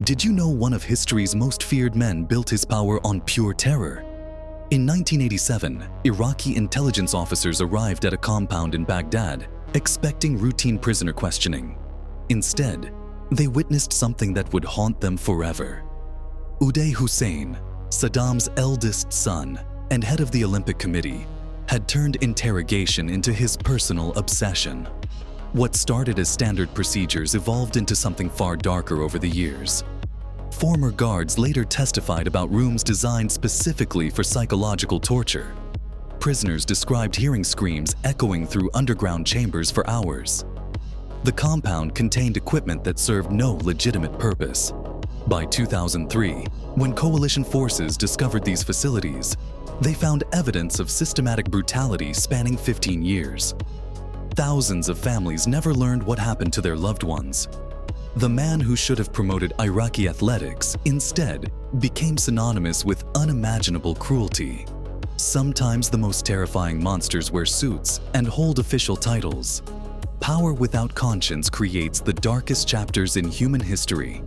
Did you know one of history's most feared men built his power on pure terror? In 1987, Iraqi intelligence officers arrived at a compound in Baghdad, expecting routine prisoner questioning. Instead, they witnessed something that would haunt them forever. Uday Hussein, Saddam's eldest son and head of the Olympic Committee, had turned interrogation into his personal obsession. What started as standard procedures evolved into something far darker over the years. Former guards later testified about rooms designed specifically for psychological torture. Prisoners described hearing screams echoing through underground chambers for hours. The compound contained equipment that served no legitimate purpose. By 2003, when coalition forces discovered these facilities, they found evidence of systematic brutality spanning 15 years. Thousands of families never learned what happened to their loved ones. The man who should have promoted Iraqi athletics instead became synonymous with unimaginable cruelty. Sometimes the most terrifying monsters wear suits and hold official titles. Power without conscience creates the darkest chapters in human history.